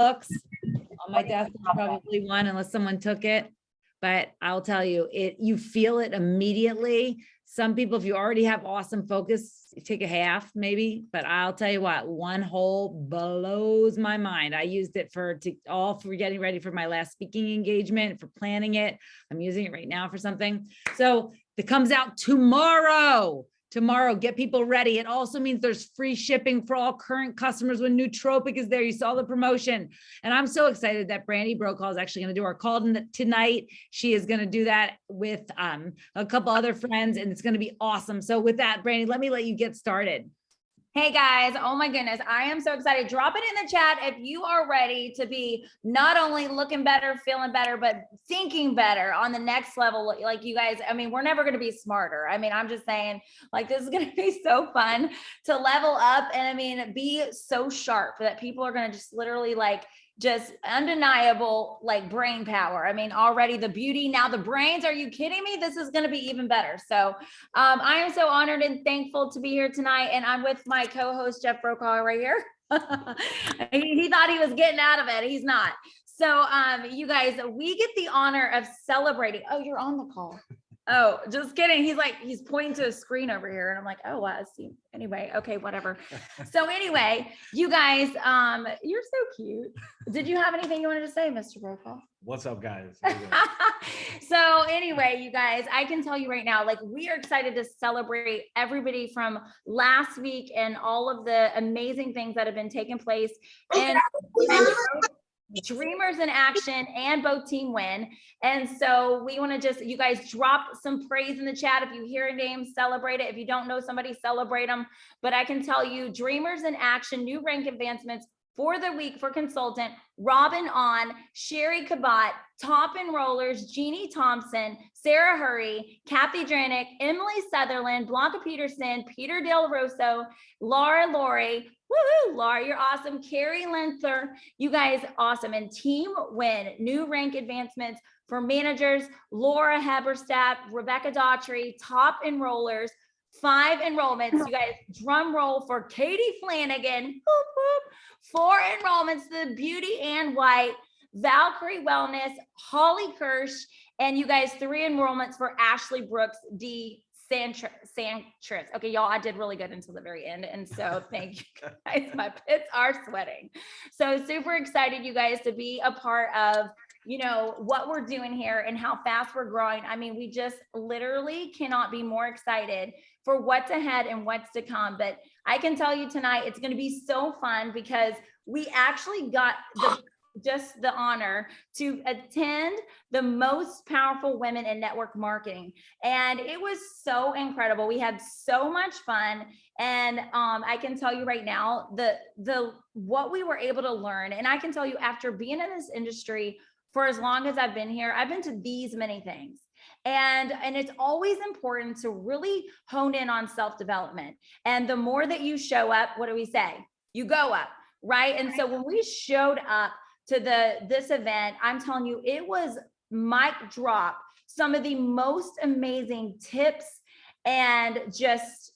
books on my desk. There's probably one, unless someone took it. But I'll tell you, you feel it immediately. Some people, if you already have awesome focus, you take a half maybe, but I'll tell you what, one whole blows my mind. I used it for getting ready for my last speaking engagement, for planning it. I'm using it right now for something. So it comes out tomorrow. Get people ready. It also means there's free shipping for all current customers when Nootropic is there. You saw the promotion. And I'm so excited that Brandy Brokaw is actually going to do our call tonight. She is going to do that with a couple other friends, and it's going to be awesome. So with that, Brandy, let you get started. Hey guys, oh my goodness, I am so excited. Drop it in the chat if you are ready to be not only looking better, feeling better, but thinking better on the next level. Like you guys, I mean, we're never going to be smarter. I mean, I'm just saying, like, this is going to be so fun to level up and I mean, be so sharp that people are going to just literally like just undeniable like brain power. I mean, already the beauty, now the brains, are you kidding me? This is going to be even better. So I am so honored and thankful to be here tonight. And I'm with my co-host, Jeff Brokaw right here. he thought he was getting out of it. He's not. So you guys, we get the honor of celebrating. Oh, you're on the call. Oh, just kidding. He's pointing to a screen over here. And I'm like, oh, I see. Anyway, okay, whatever. So anyway, you guys, you're so cute. Did you have anything you wanted to say, Mr. Brokaw? What's up, guys? So anyway, you guys, I can tell you right now, like we are excited to celebrate everybody from last week and all of the amazing things that have been taking place. And Dreamers in Action and both team win. And so we want to just, you guys drop some praise in the chat. If you hear a name, celebrate it. If you don't know somebody, celebrate them. But I can tell you, Dreamers in Action, new rank advancements for the week for consultant, Robin On, Sherry Kabat, top enrollers, Jeannie Thompson, Sarah Hurry, Kathy Dranick, Emily Sutherland, Blanca Peterson, Peter Del Rosso, Laura Laurie, woohoo, Laura, you're awesome. Carrie Lenther, you guys, awesome. And team win, new rank advancements for managers, Laura Haberstadt, Rebecca Daughtry, top enrollers, 5 enrollments. You guys, drum roll for Katie Flanagan, whoop, whoop. 4 enrollments, the Beauty and White, Valkyrie Wellness, Holly Kirsch, and you guys, 3 enrollments for Ashley Brooks, D. Sanchez. Okay, y'all, I did really good until the very end. And so thank you guys. My pits are sweating. So super excited, you guys, to be a part of, you know, what we're doing here and how fast we're growing. I mean, we just literally cannot be more excited for what's ahead and what's to come. But I can tell you tonight, it's going to be so fun because we actually got just the honor to attend the most powerful women in network marketing. And it was so incredible. We had so much fun. And I can tell you right now, what we were able to learn. And I can tell you, after being in this industry for as long as I've been here, I've been to these many things. And it's always important to really hone in on self-development. And the more that you show up, what do we say? You go up, right? And so when we showed up to this event, I'm telling you, it was mic drop, some of the most amazing tips and just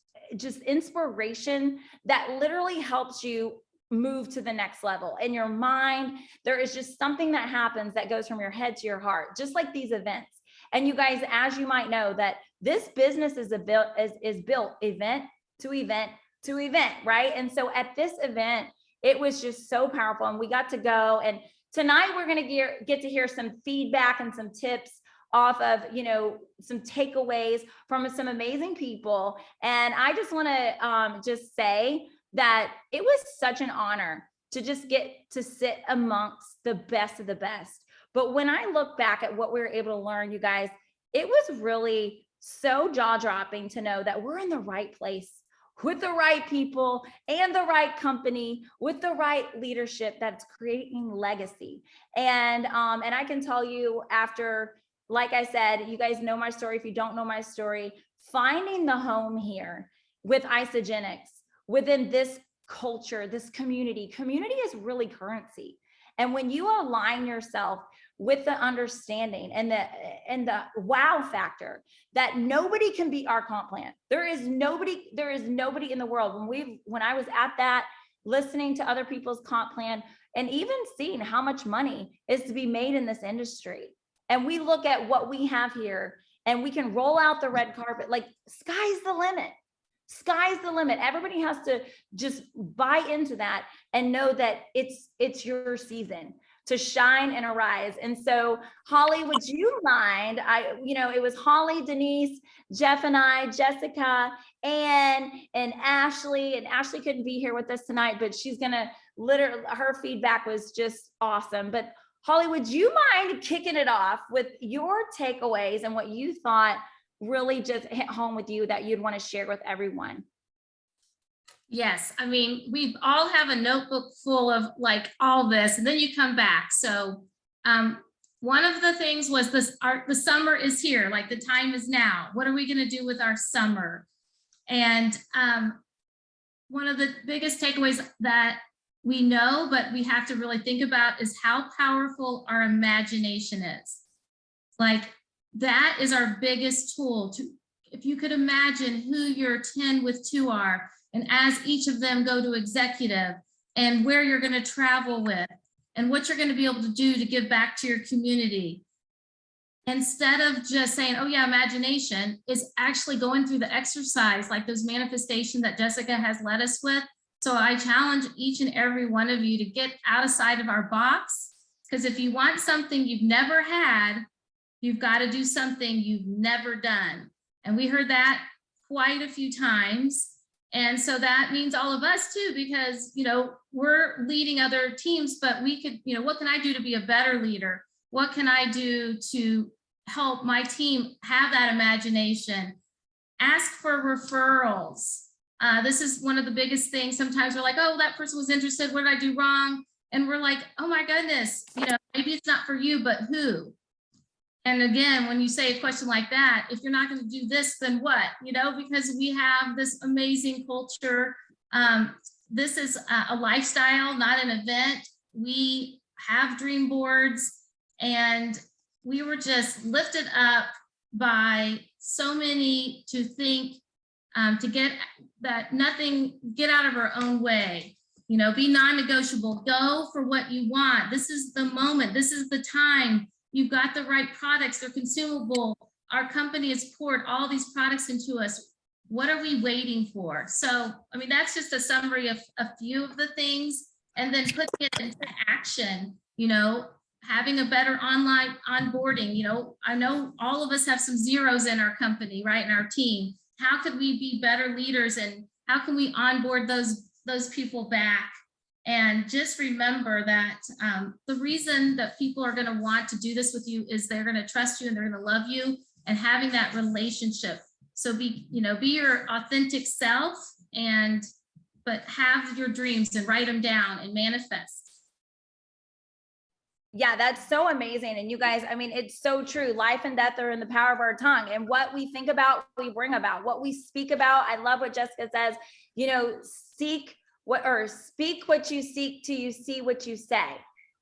inspiration that literally helps you move to the next level. In your mind, there is just something that happens that goes from your head to your heart, just like these events. And you guys, as you might know, that this business is built event to event to event, right? And so at this event, it was just so powerful, and we got to go. And tonight we're going to get to hear some feedback and some tips off of, you know, some takeaways from some amazing people. And I just want to just say that it was such an honor to just get to sit amongst the best of the best. But when I look back at what we were able to learn, you guys, it was really so jaw-dropping to know that we're in the right place with the right people and the right company with the right leadership that's creating legacy. And I can tell you, after, like I said, you guys know my story. If you don't know my story, finding the home here with Isogenics, within this culture, this community is really currency. And when you align yourself with the understanding and the wow factor that nobody can beat our comp plan. There is nobody in the world. When I was at that, listening to other people's comp plan, and even seeing how much money is to be made in this industry. And we look at what we have here and we can roll out the red carpet, like sky's the limit. Sky's the limit. Everybody has to just buy into that and know that it's your season to shine and arise. And so, Holly, would you mind? It was Holly, Denise, Jeff and I, Jessica, and Ashley. And Ashley couldn't be here with us tonight, but she's gonna her feedback was just awesome. But Holly, would you mind kicking it off with your takeaways and what you thought really just hit home with you that you'd want to share with everyone? Yes, I mean, we all have a notebook full of like all this, and then you come back. So one of the things was the summer is here, like the time is now. What are we going to do with our summer? And one of the biggest takeaways that we know, but we have to really think about is how powerful our imagination is. Like that is our biggest tool. If you could imagine who your 10 with 2 are, and as each of them go to executive, and where you're going to travel with, and what you're going to be able to do to give back to your community. Instead of just saying, oh yeah, imagination, is actually going through the exercise, like those manifestations that Jessica has led us with. So I challenge each and every one of you to get outside of our box, because if you want something you've never had, you've got to do something you've never done. And we heard that quite a few times. And so that means all of us too, because, we're leading other teams, but we could, what can I do to be a better leader? What can I do to help my team have that imagination? Ask for referrals. This is one of the biggest things. Sometimes we're like, oh, that person was interested. What did I do wrong? And we're like, oh my goodness, maybe it's not for you, but who? And again, when you say a question like that, if you're not going to do this, then what? Because we have this amazing culture. This is a lifestyle, not an event. We have dream boards, and we were just lifted up by so many to think, to get out of our own way, be non-negotiable, go for what you want. This is the moment. This is the time. You've got the right products, they're consumable. Our company has poured all these products into us. What are we waiting for? So, that's just a summary of a few of the things, and then putting it into action, having a better online onboarding. I know all of us have some zeros in our company, right, in our team. How could we be better leaders, and how can we onboard those people back? And just remember that the reason that people are going to want to do this with you is they're going to trust you and they're going to love you, and having that relationship. So be your authentic self, but have your dreams and write them down and manifest. Yeah, that's so amazing. And you guys, it's so true. Life and death are in the power of our tongue, and what we think about, we bring about. What we speak about. I love what Jessica says, speak what you seek till you see what you say,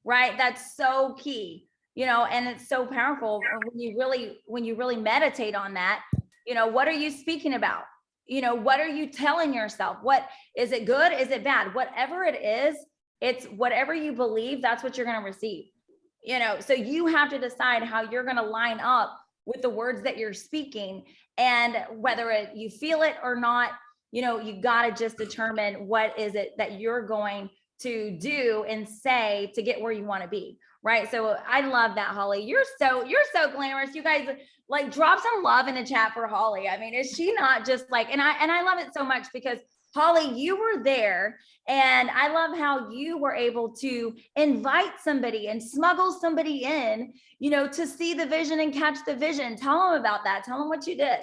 right? That's so key, and it's so powerful when you really meditate on that. What are you speaking about? What are you telling yourself? What is it good? Is it bad? Whatever it is, it's whatever you believe, that's what you're going to receive. So you have to decide how you're going to line up with the words that you're speaking, and whether you feel it or not, you got to just determine what is it that you're going to do and say to get where you want to be. Right. So I love that, Holly. You're so glamorous. You guys, like, drop some love in the chat for Holly. Is she not just like, and I love it so much because Holly, you were there, and I love how you were able to invite somebody and smuggle somebody in, to see the vision and catch the vision. Tell them about that. Tell them what you did.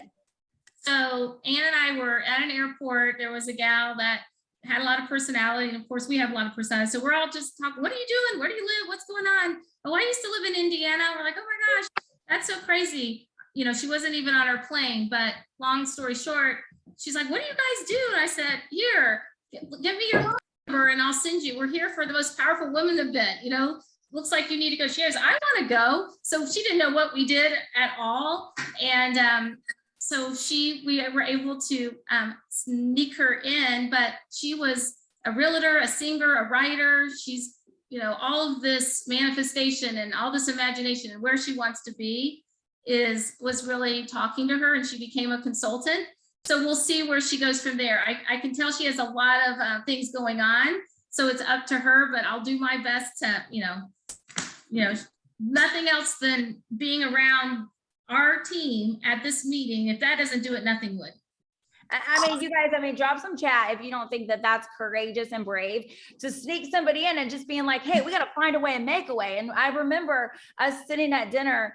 So Ann and I were at an airport. There was a gal that had a lot of personality, and of course we have a lot of personality. So we're all just talking, what are you doing? Where do you live? What's going on? Oh, I used to live in Indiana. We're like, oh my gosh, that's so crazy. She wasn't even on our plane, but long story short, she's like, what do you guys do? And I said, here, give me your number and I'll send you. We're here for the most powerful women event. Looks like you need to go. She goes, I want to go. So she didn't know what we did at all. And so we were able to sneak her in, but she was a realtor, a singer, a writer. She's all of this manifestation and all this imagination and where she wants to be was really talking to her, and she became a consultant. So we'll see where she goes from there. I can tell she has a lot of things going on, so it's up to her, but I'll do my best to, nothing else than being around our team at this meeting. If that doesn't do it, nothing would. I mean, you guys, drop some chat if you don't think that that's courageous and brave to sneak somebody in and just being like, hey, we got to find a way and make a way. And I remember us sitting at dinner,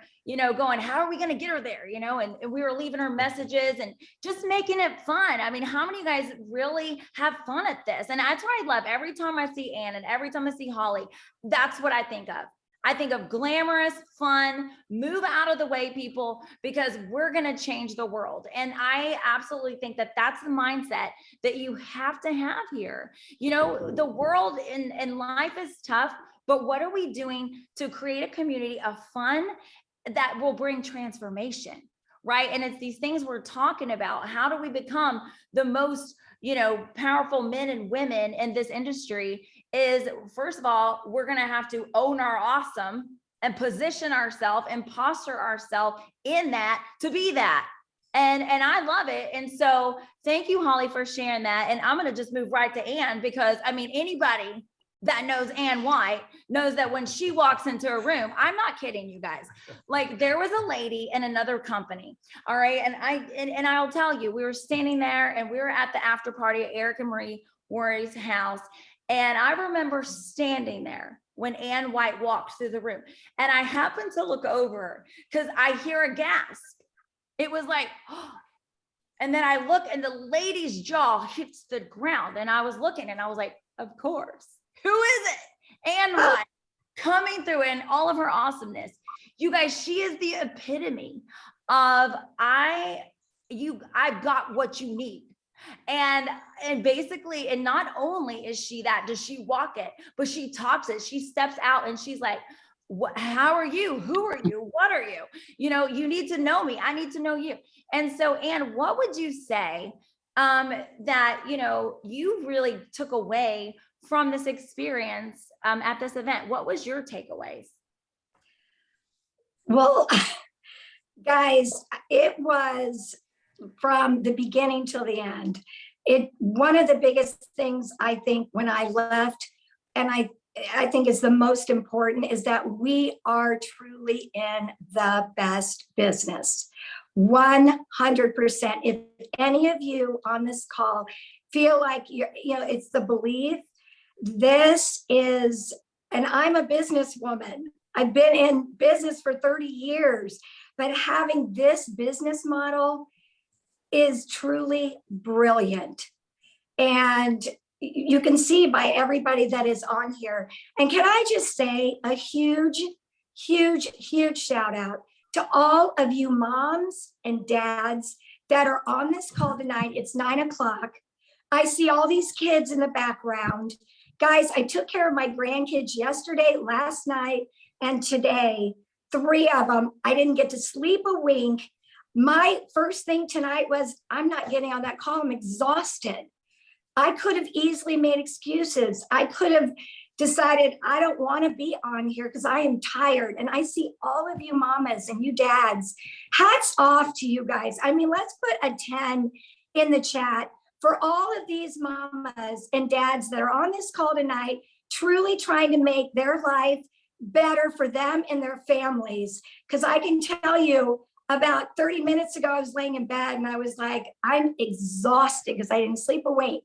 going, how are we going to get her there? And we were leaving her messages and just making it fun. I mean, how many of you guys really have fun at this? And that's what I love. Every time I see Ann and every time I see Holly, that's what I think of. I think of glamorous, fun, move out of the way, people, because we're going to change the world. And I absolutely think that that's the mindset that you have to have here. The world and life is tough, but what are we doing to create a community of fun that will bring transformation, right? And it's these things we're talking about. How do we become the most, powerful men and women in this industry? Is, first of all, we're going to have to own our awesome and position ourselves and posture ourselves in that to be that. And I love it. And so thank you, Holly, for sharing that. And I'm going to just move right to Ann, because anybody that knows Ann White knows that when she walks into a room, I'm not kidding you guys. Like, there was a lady in another company. All right. And I'll tell you, we were standing there and we were at the after party at Eric and Marie Worry's house. And I remember standing there when Ann White walked through the room, and I happened to look over because I hear a gasp. It was like, oh. And then I look and the lady's jaw hits the ground, and I was looking and I was like, of course, who is it? Ann White coming through in all of her awesomeness. You guys, she is the epitome of I've got what you need. And basically, and not only is she that, does she walk it, but she talks it. She steps out and she's like, how are you? Who are you? What are you? You need to know me. I need to know you. And so, Ann, what would you say that, you really took away from this experience at this event? What was your takeaways? Well, guys, it was from the beginning till the end. One of the biggest things I think when I left, and I think is the most important, is that we are truly in the best business. 100%. If any of you on this call feel like it's the belief, this is, and I'm a businesswoman. I've been in business for 30 years, but having this business model is truly brilliant. And you can see by everybody that is on here. And can I just say a huge, huge, huge shout out to all of you moms and dads that are on this call tonight. It's 9 o'clock. I see all these kids in the background. Guys, I took care of my grandkids yesterday, last night, and today. 3 of them. I didn't get to sleep a wink. My first thing tonight was, I'm not getting on that call. I'm exhausted. I could have easily made excuses. I could have decided I don't want to be on here because I am tired. And I see all of you mamas and you dads. Hats off to you guys. Let's put a 10 in the chat for all of these mamas and dads that are on this call tonight, truly trying to make their life better for them and their families. Because I can tell you, about 30 minutes ago, I was laying in bed and I was like, I'm exhausted because I didn't sleep a wink.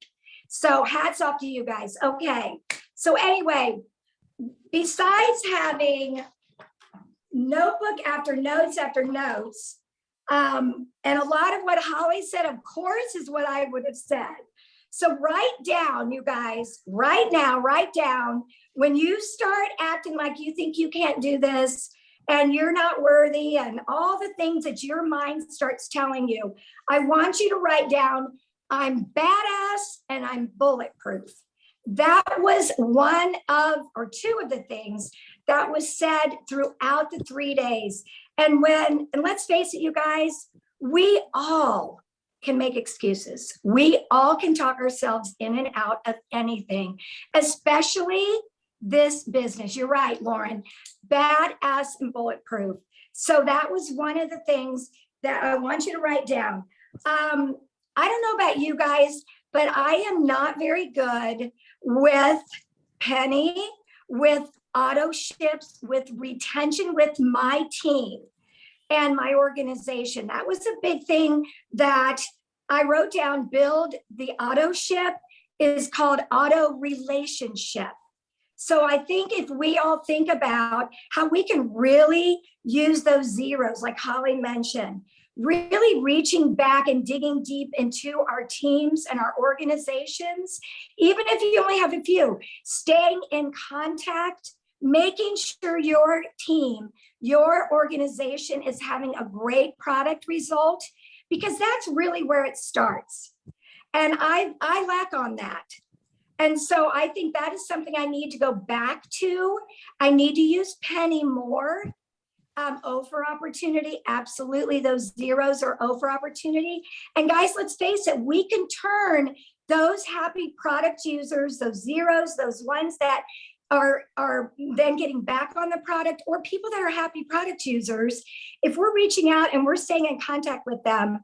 So hats off to you guys. Okay. So anyway, besides having notebook after notes after notes, and a lot of what Holly said, of course, is what I would have said. So write down, you guys, right now, write down when you start acting like you think you can't do this, and you're not worthy, and all the things that your mind starts telling you. I want you to write down, I'm badass and I'm bulletproof. That was one of, or two of the things that was said throughout the 3 days. And let's face it, you guys, we all can make excuses. We all can talk ourselves in and out of anything, especially this business. You're right, Lauren. Badass and bulletproof. So that was one of the things that I want you to write down. I don't know about you guys, but I am not very good with Penny, with auto ships, with retention with my team and my organization. That was a big thing that I wrote down. Build the auto ship is called auto relationship. So I think if we all think about how we can really use those zeros, like Holly mentioned, really reaching back and digging deep into our teams and our organizations, even if you only have a few, staying in contact, making sure your team, your organization is having a great product result, because that's really where it starts. And I lack on that. And so I think that is something I need to go back to. I need to use Penny more. O for opportunity. Absolutely. Those zeros are O for opportunity. And guys, let's face it, we can turn those happy product users, those zeros, those ones that are then getting back on the product, or people that are happy product users. If we're reaching out and we're staying in contact with them,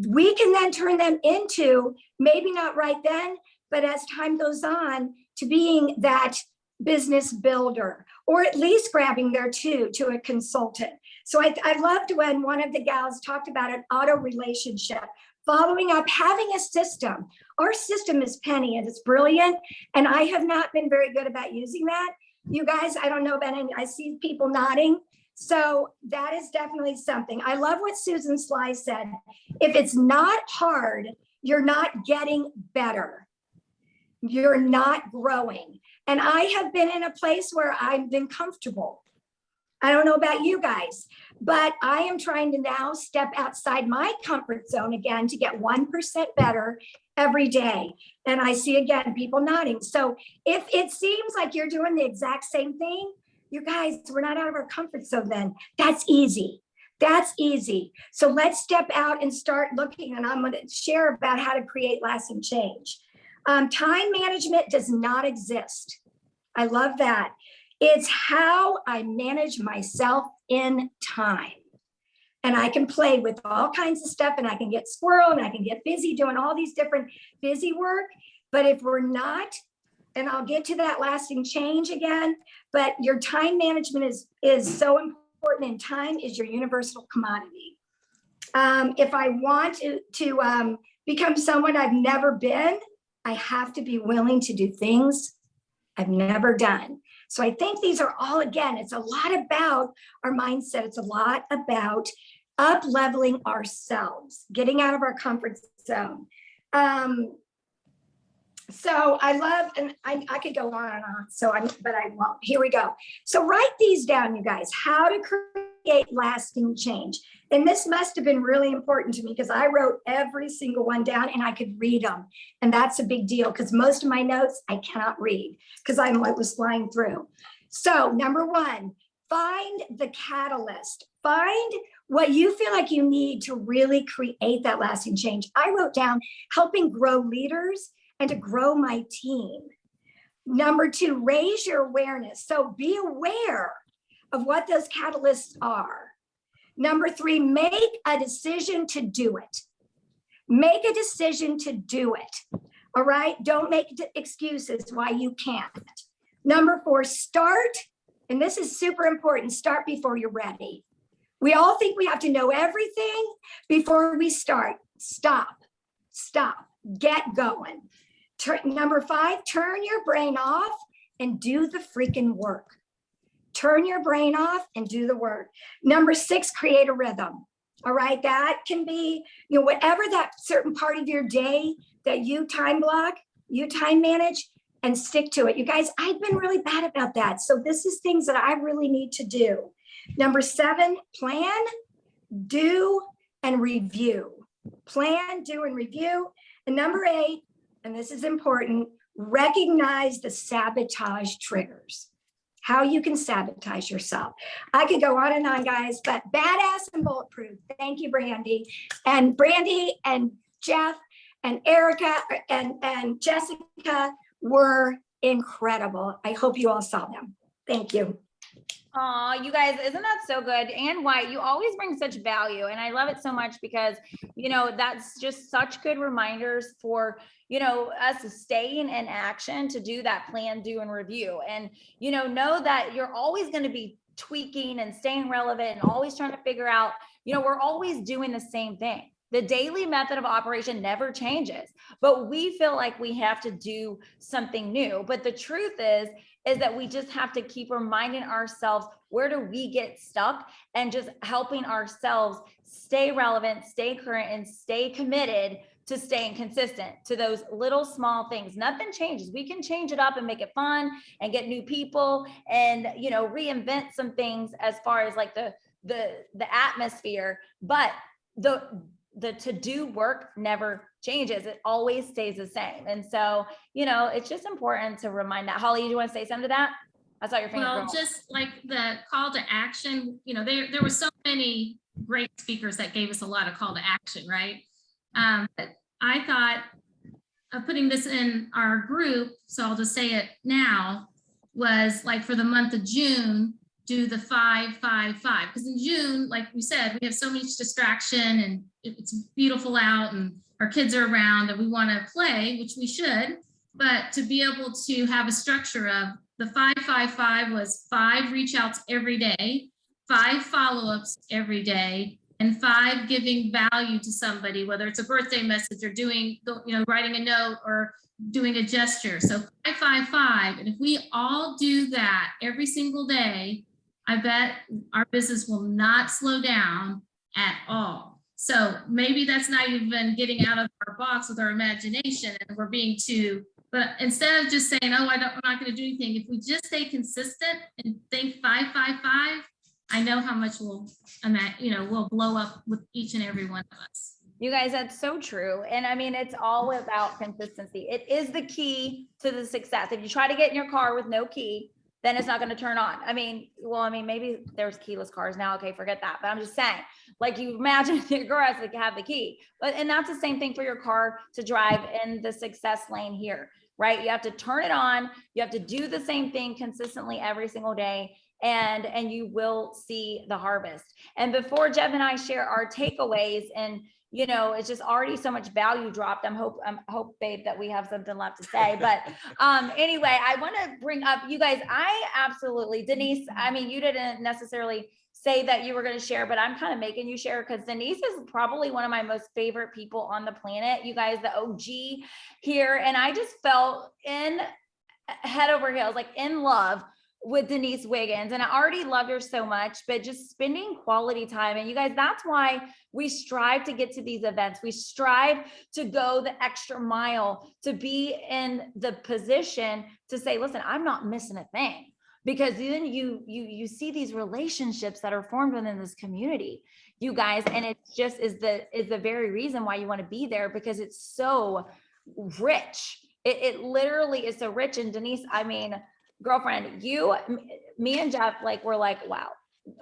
we can then turn them into, maybe not right then, but as time goes on, to being that business builder, or at least grabbing their to a consultant. So I loved when one of the gals talked about an auto relationship, following up, having a system. Our system is Penny, and it's brilliant. And I have not been very good about using that. You guys, I don't know about any, I see people nodding. So that is definitely something. I love what Susan Sly said. If it's not hard, you're not getting better. You're not growing. And I have been in a place where I've been comfortable. I don't know about you guys, but I am trying to now step outside my comfort zone again to get 1% better every day. And I see again, people nodding. So if it seems like you're doing the exact same thing, you guys, we're not out of our comfort zone then. That's easy. That's easy. So let's step out and start looking, and I'm going to share about how to create lasting change. Time management does not exist. I love that. It's how I manage myself in time. And I can play with all kinds of stuff, and I can get squirrel, and I can get busy doing all these different busy work. But if we're not, and I'll get to that lasting change again, but your time management is so important, and time is your universal commodity. If I want to become someone I've never been, I have to be willing to do things I've never done. So I think these are all, again, it's a lot about our mindset. It's a lot about up-leveling ourselves, getting out of our comfort zone. So I love, and I could go on and on, but I won't. Here we go. So write these down, you guys, how to create lasting change. And this must have been really important to me, because I wrote every single one down and I could read them. And that's a big deal, because most of my notes I cannot read because I was flying through. So number one, find the catalyst. Find what you feel like you need to really create that lasting change. I wrote down helping grow leaders and to grow my team. Number two, raise your awareness. So be aware of what those catalysts are. Number three, make a decision to do it. Make a decision to do it. All right. Don't make excuses why you can't. Number four, start. And this is super important. Start before you're ready. We all think we have to know everything before we start. Stop. Get going. Number five, turn your brain off and do the freaking work. Turn your brain off and do the work. Number six, create a rhythm. All right. That can be, whatever that certain part of your day that you time block, you time manage, and stick to it. You guys, I've been really bad about that. So this is things that I really need to do. Number seven, plan, do, and review. Plan, do, and review. And number eight, and this is important, recognize the sabotage triggers. How you can sabotage yourself. I could go on and on, guys, but badass and bulletproof. Thank you, Brandy. And Brandy and Jeff and Erica and Jessica were incredible. I hope you all saw them. Thank you. Aw, you guys, isn't that so good? And White, you always bring such value. And I love it so much because, that's just such good reminders for, us staying in action to do that plan, do, and review. And, know that you're always going to be tweaking and staying relevant and always trying to figure out, we're always doing the same thing. The daily method of operation never changes, but we feel like we have to do something new. But the truth is that we just have to keep reminding ourselves, where do we get stuck, and just helping ourselves stay relevant, stay current, and stay committed to staying consistent to those little small things. Nothing changes. We can change it up and make it fun and get new people and, reinvent some things as far as like the atmosphere, but the to-do work never changes. It always stays the same. And so, it's just important to remind that. Holly, do you want to say something to that? I saw your finger. Well, just like the call to action, there were so many great speakers that gave us a lot of call to action, right? But I thought of putting this in our group, so I'll just say it now, was like for the month of June, do the 5-5-5. Because in June, like we said, we have so much distraction and it's beautiful out and our kids are around and we want to play, which we should, but to be able to have a structure of the 5-5-5 was 5 reach outs every day, 5 follow-ups every day, and 5 giving value to somebody, whether it's a birthday message or doing, writing a note or doing a gesture. So 5-5-5. And if we all do that every single day, I bet our business will not slow down at all. So maybe that's not even getting out of our box with our imagination and we're being too, but instead of just saying, oh, I'm not going to do anything. If we just stay consistent and think 5-5-5, I know how much we'll blow up with each and every one of us. You guys, that's so true. And I mean, it's all about consistency. It is the key to the success. If you try to get in your car with no key, then it's not going to turn on. Maybe there's keyless cars now. Okay, forget that. But I'm just saying, like, you imagine your car has to have the key. And that's the same thing for your car to drive in the success lane here, right? You have to turn it on. You have to do the same thing consistently every single day. And you will see the harvest. And before Jeff and I share our takeaways, and it's just already so much value dropped. I hope, babe, that we have something left to say. But anyway, I want to bring up, you guys, Denise, you didn't necessarily say that you were going to share, but I'm kind of making you share because Denise is probably one of my most favorite people on the planet. You guys, the OG here. And I just felt head over heels, like in love with Denise Wiggins. And I already loved her so much, but just spending quality time. And you guys, that's why we strive to get to these events. We strive to go the extra mile, to be in the position to say, listen, I'm not missing a thing. Because then you see these relationships that are formed within this community, you guys, and it just is the very reason why you want to be there, because it's so rich. It literally is so rich. And Denise, girlfriend, me and Jeff, we're like, wow,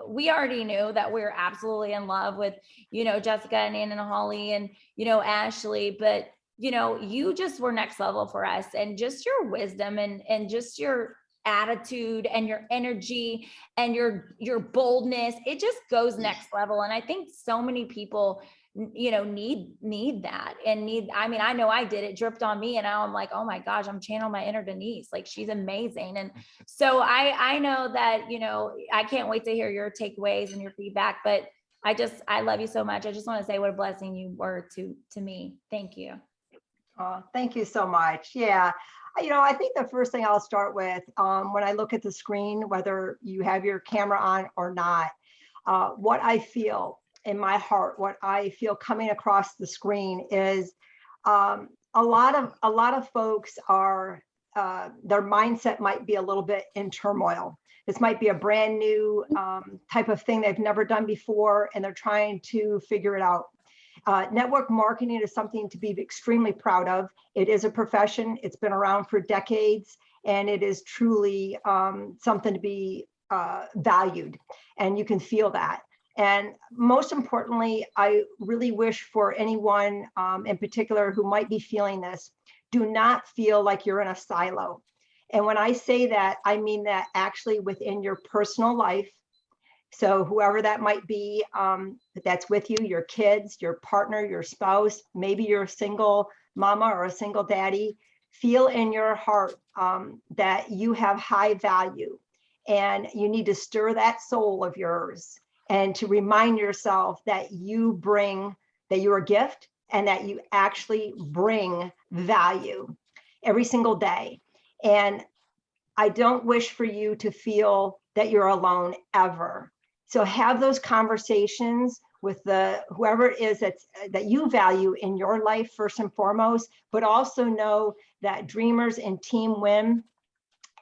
we already knew that we were absolutely in love with, Jessica and Ann and Holly and, Ashley, but, you just were next level for us, and just your wisdom and just your attitude and your energy and your boldness, it just goes next level. And I think so many people need that and I know I did. It dripped on me, and now I'm like, oh my gosh, I'm channeling my inner Denise. Like, she's amazing. And so I know that, I can't wait to hear your takeaways and your feedback, but I love you so much. I just want to say what a blessing you were to me. Thank you. Oh, thank you so much. Yeah. I think the first thing I'll start with, when I look at the screen, whether you have your camera on or not, what I feel in my heart, what I feel coming across the screen is a lot of folks are, their mindset might be a little bit in turmoil. This might be a brand new type of thing they've never done before, and they're trying to figure it out. Network marketing is something to be extremely proud of. It is a profession. It's been around for decades, and it is truly something to be valued, and you can feel that. And most importantly, I really wish for anyone in particular who might be feeling this, do not feel like you're in a silo. And when I say that, I mean that actually within your personal life. So whoever that might be, that's with you, your kids, your partner, your spouse, maybe you're a single mama or a single daddy, feel in your heart that you have high value, and you need to stir that soul of yours and to remind yourself that you bring, that you're a gift and that you actually bring value every single day. And I don't wish for you to feel that you're alone ever. So have those conversations with whoever it is that you value in your life first and foremost, but also know that Dreamers and Team Win,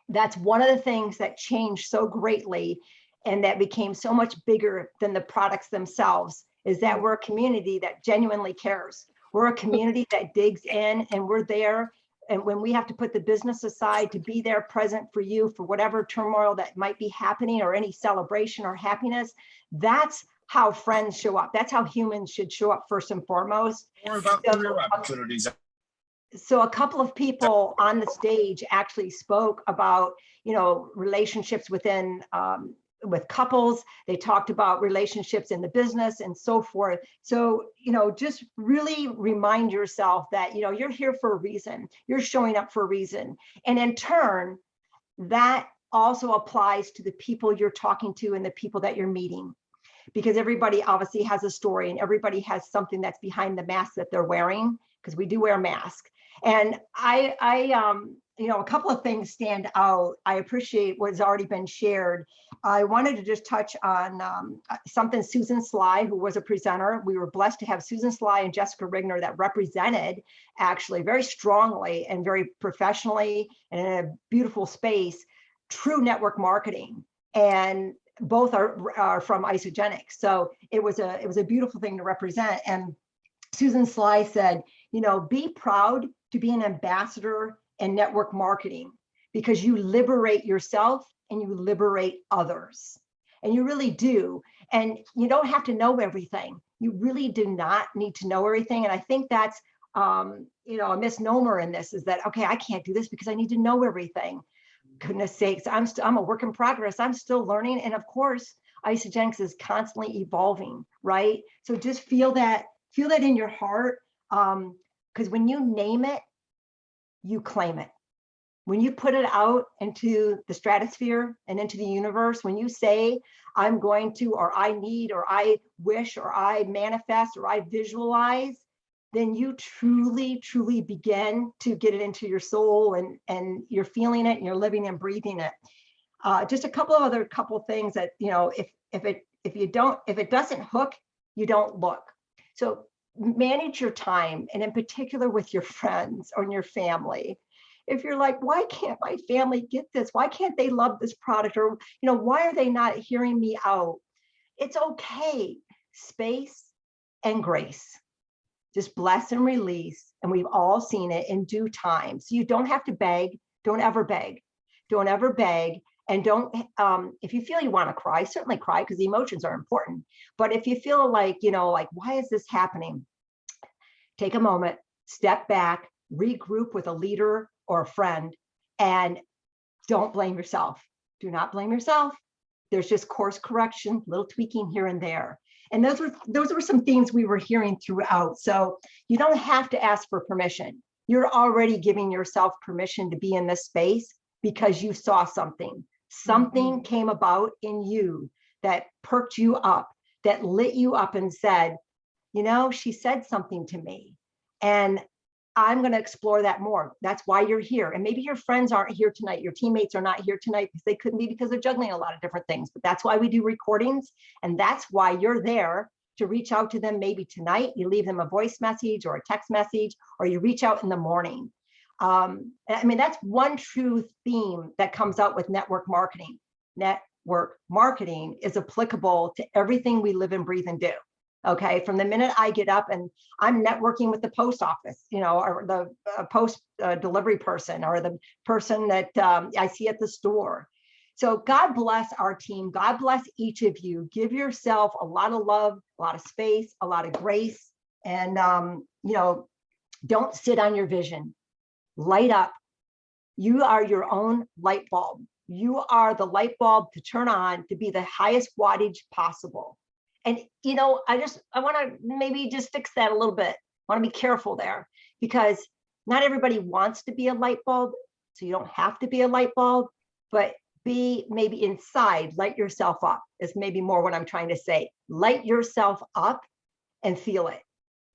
that's one of the things that changed so greatly and that became so much bigger than the products themselves, is that we're a community that genuinely cares. We're a community that digs in, and we're there. And when we have to put the business aside to be there present for you for whatever turmoil that might be happening or any celebration or happiness, that's how friends show up. That's how humans should show up first and foremost. More about career opportunities. So a couple of people on the stage actually spoke about, relationships within, with couples. They talked about relationships in the business and so forth. So, just really remind yourself that, you're here for a reason. You're showing up for a reason. And in turn, that also applies to the people you're talking to and the people that you're meeting, because everybody obviously has a story and everybody has something that's behind the mask that they're wearing, because we do wear a mask. And a couple of things stand out. I appreciate what's already been shared. I wanted to just touch on something Susan Sly, who was a presenter. We were blessed to have Susan Sly and Jessica Rigner that represented actually very strongly and very professionally and in a beautiful space, true network marketing. And both are from Isogenics. So it was a beautiful thing to represent. And Susan Sly said, be proud to be an ambassador in network marketing, because you liberate yourself and you liberate others. And you really do. And you don't have to know everything. You really do not need to know everything. And I think that's, a misnomer in this, is that, okay, I can't do this because I need to know everything. Goodness sakes, I'm a work in progress. I'm still learning. And of course, Isogenics is constantly evolving, right? So just feel that in your heart. Because when you name it, you claim it. When you put it out into the stratosphere and into the universe, when you say, I'm going to, or I need, or I wish, or I manifest, or I visualize, then you truly, truly begin to get it into your soul, and you're feeling it and you're living and breathing it. Just a couple things that, if it doesn't hook, you don't look. So manage your time, and in particular with your friends or your family. If you're like, why can't my family get this? Why can't they love this product? Or, why are they not hearing me out? It's okay. Space and grace. Just bless and release. And we've all seen it in due time. So you don't have to beg. Don't ever beg. Don't ever beg. And don't, if you feel you want to cry, certainly cry, because the emotions are important. But if you feel like, why is this happening? Take a moment, step back, regroup with a leader or a friend, and don't blame yourself. Do not blame yourself. There's just course correction, little tweaking here and there. And those were some things we were hearing throughout. So you don't have to ask for permission. You're already giving yourself permission to be in this space because you saw something. Something came about in you that perked you up, that lit you up and said, she said something to me, and I'm going to explore that more. That's why you're here. And maybe your friends aren't here tonight. Your teammates are not here tonight because they couldn't be, because they're juggling a lot of different things. But that's why we do recordings. And that's why you're there to reach out to them. Maybe tonight you leave them a voice message or a text message, or you reach out in the morning. That's one true theme that comes out with network marketing. Network marketing is applicable to everything we live and breathe and do. Okay, from the minute I get up and I'm networking with the post office, or the post delivery person, or the person that I see at the store. So God bless our team. God bless each of you. Give yourself a lot of love, a lot of space, a lot of grace, and don't sit on your vision. Light up, You are your own light bulb. You are the light bulb to turn on to be the highest wattage possible. And, you know, I want to maybe just fix that a little bit. I want to be careful there, because not everybody wants to be a light bulb. So you don't have to be a light bulb, but be maybe inside, light yourself up is maybe more what I'm trying to say. Light yourself up and feel it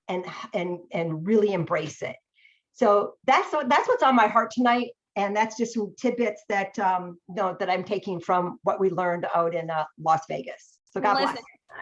and really embrace it. So that's what's on my heart tonight. And that's just some tidbits that that I'm taking from what we learned out in Las Vegas. So God bless.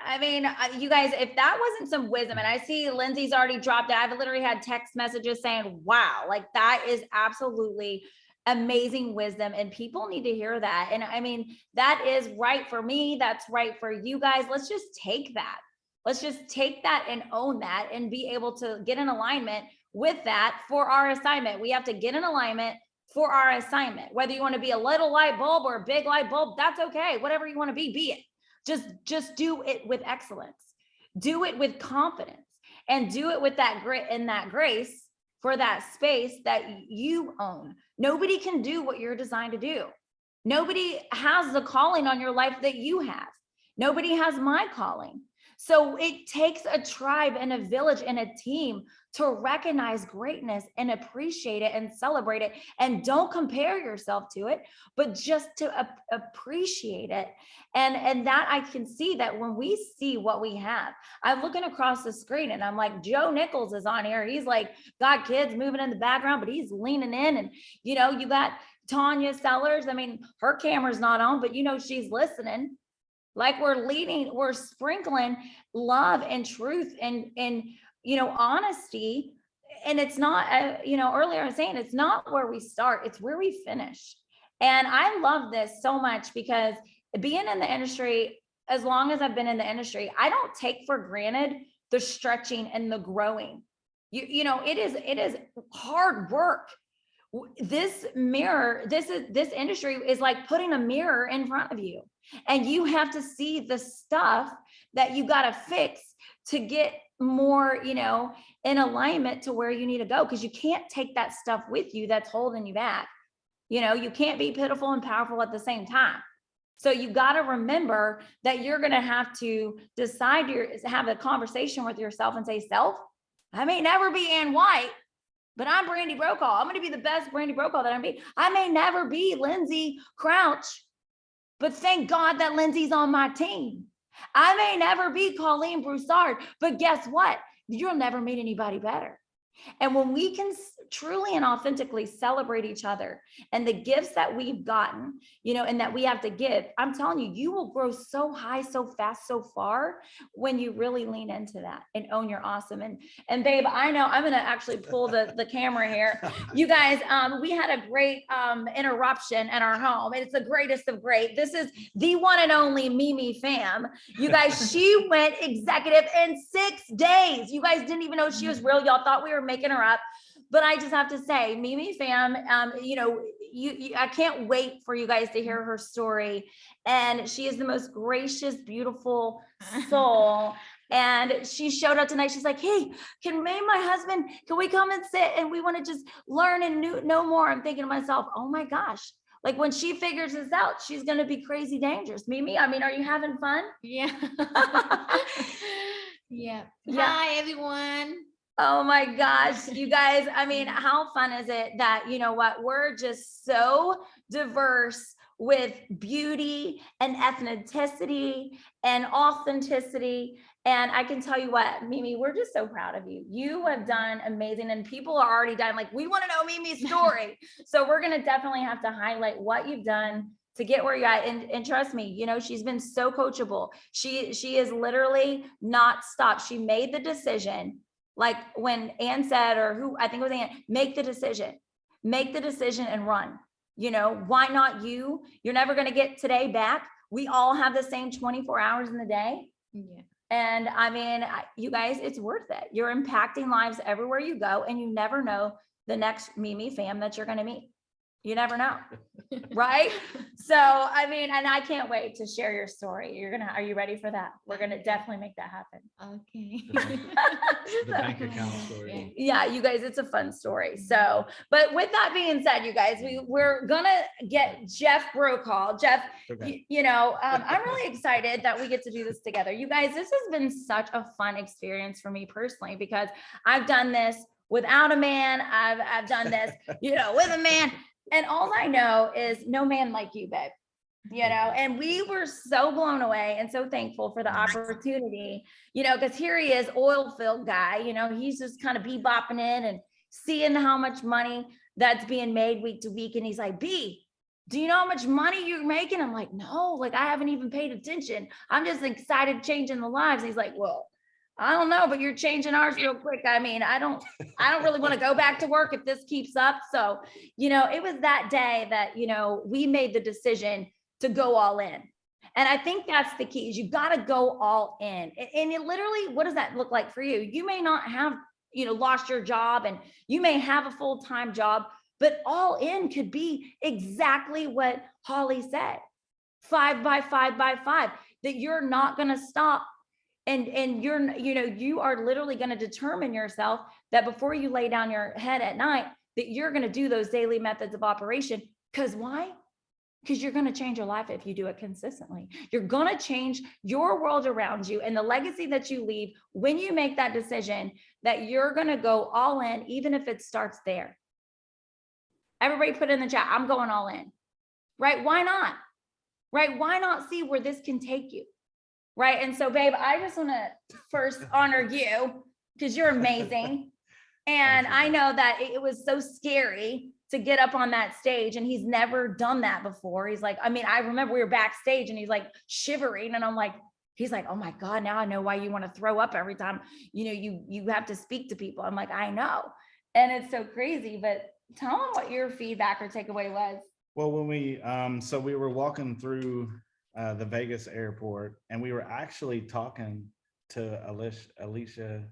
I mean, you guys, if that wasn't some wisdom, and I see Lindsey's already dropped it. I've literally had text messages saying, wow, like that is absolutely amazing wisdom. And people need to hear that. And I mean, that is right for me. That's right for you guys. Let's just take that. Let's just take that and own that and be able to get in alignment with that for our assignment. We have to get in alignment for our assignment. Whether you want to be a little light bulb or a big light bulb, that's okay. Whatever you want to be it. Just do it with excellence. Do it with confidence, and do it with that grit and that grace for that space that you own. Nobody can do what you're designed to do. Nobody has the calling on your life that you have. Nobody has my calling. So it takes a tribe and a village and a team to recognize greatness and appreciate it and celebrate it. And don't compare yourself to it, but just to appreciate it. And that I can see that when we see what we have, I'm looking across the screen and I'm like, Joe Nichols is on here. He's like, got kids moving in the background, but he's leaning in. And, you know, you got Tanya Sellers. I mean, her camera's not on, but you know, she's listening. Like we're sprinkling love and truth and you know, honesty. And it's not, you know, earlier I was saying, it's not where we start, it's where we finish. And I love this so much because being in the industry, as long as I've been in the industry, I don't take for granted the stretching and the growing. You know, it is hard work. This industry is like putting a mirror in front of you, and you have to see the stuff that you got to fix to get more, you know, in alignment to where you need to go. Because you can't take that stuff with you that's holding you back. You know, you can't be pitiful and powerful at the same time. So you got to remember that you're going to have to decide have a conversation with yourself and say, self, I may never be Ann White, but I'm Brandy Brokaw. I'm going to be the best Brandy Brokaw that I'm be. I may never be Lindsey Crouch, but thank God that Lindsey's on my team. I may never be Colleen Broussard, but guess what? You'll never meet anybody better. And when we can truly and authentically celebrate each other and the gifts that we've gotten, you know, and that we have to give, I'm telling you, you will grow so high, so fast, so far when you really lean into that and own your awesome. And babe, I know I'm going to actually pull the camera here. You guys, we had a great interruption in our home. It's the greatest of great. This is the one and only Mimi fam. You guys, she went executive in 6 days. You guys didn't even know she was real. Y'all thought we were making her up. But I just have to say, Mimi fam, you know, I can't wait for you guys to hear her story. And she is the most gracious, beautiful soul. And she showed up tonight. She's like, hey, can me and my husband, can we come and sit? And we want to just learn and know more. I'm thinking to myself, oh my gosh, like when she figures this out, she's going to be crazy dangerous. Mimi, I mean, are you having fun? Yeah. Yeah. Yeah. Hi, everyone. Oh my gosh, you guys, I mean, how fun is it that, you know what, we're just so diverse with beauty and ethnicity and authenticity. And I can tell you what, Mimi, we're just so proud of you. You have done amazing, and people are already dying. Like, we want to know Mimi's story. So we're going to definitely have to highlight what you've done to get where you're at. And trust me, you know, she's been so coachable. She is literally not stopped. She made the decision. Like when Ann said, or who, I think it was Ann, make the decision and run. You know, why not you? You're never going to get today back. We all have the same 24 hours in the day. Yeah. And I mean, you guys, it's worth it. You're impacting lives everywhere you go, and you never know the next Mimi fam that you're going to meet. You never know. Right? So, I mean, and I can't wait to share your story. Are you ready for that? We're going to definitely make that happen. Okay. The bank account story. Yeah, you guys, it's a fun story. So, but with that being said, you guys, we're gonna get Jeff Brokaw. Jeff, Okay. I'm really excited that we get to do this together. You guys, this has been such a fun experience for me personally, because I've done this without a man. I've done this, with a man. And all I know is no man like you, babe. And we were so blown away and so thankful for the opportunity, because here he is, oil filled guy, he's just kind of bebopping in and seeing how much money that's being made week to week. And he's like, B, do you know how much money you're making? I'm like, no, like I haven't even paid attention. I'm just excited changing the lives. He's like, well, I don't know, but you're changing ours real quick. I mean, I don't really want to go back to work if this keeps up. So, it was that day that, we made the decision to go all in. And I think that's the key, is you got to go all in. And it literally, what does that look like for you? You may not have, lost your job, and you may have a full-time job, but all in could be exactly what Holly said, 5 by 5 by 5, that you're not going to stop. And you are literally going to determine yourself that before you lay down your head at night, that you're going to do those daily methods of operation. Because why? Because you're going to change your life if you do it consistently. You're going to change your world around you and the legacy that you leave when you make that decision that you're going to go all in, even if it starts there. Everybody put in the chat, I'm going all in, right? Why not? Right? Why not see where this can take you? Right? And so, babe, I just want to first honor you because you're amazing. And I know that it was so scary to get up on that stage, and he's never done that before. He's like, I remember we were backstage and he's like shivering, and I'm like, he's like, oh my God, now I know why you want to throw up every time, you have to speak to people. I'm like, I know. And it's so crazy, but tell them what your feedback or takeaway was. Well, when we were walking through the Vegas airport, and we were actually talking to Alicia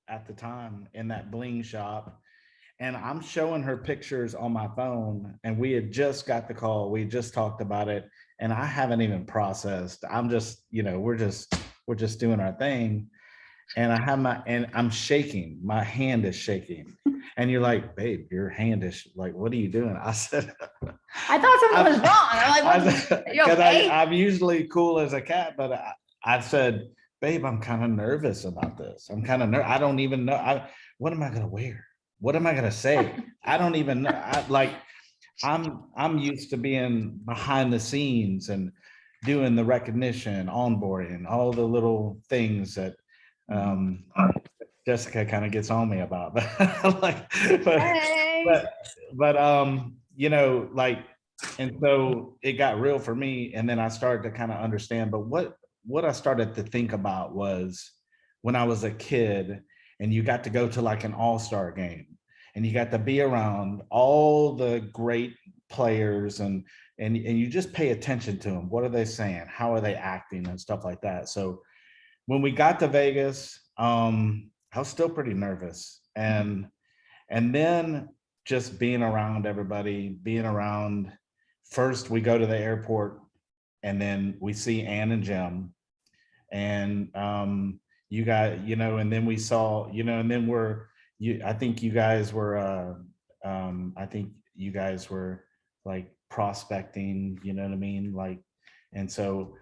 at the time in that bling shop, and I'm showing her pictures on my phone, and we had just got the call. We just talked about it, and I haven't even processed. I'm just, we're just doing our thing. And I'm shaking. My hand is shaking. And you're like, babe, your hand is like, what are you doing? I said, I thought something was wrong. I'm like, you okay? I'm usually cool as a cat, but I said, babe, I'm kind of nervous about this. I'm kind of nervous. I don't even know. What am I going to wear? What am I going to say? I don't even know. I'm used to being behind the scenes and doing the recognition, onboarding, all the little things that Jessica kind of gets on me about, and so it got real for me. And then I started to kind of understand, but what I started to think about was when I was a kid and you got to go to like an all-star game and you got to be around all the great players and you just pay attention to them. What are they saying? How are they acting and stuff like that? So when we got to Vegas, I was still pretty nervous. And then just being around everybody, first we go to the airport and then we see Ann and Jim and you guys, and then we saw, and then I think you guys were like prospecting, you know what I mean? Like, and so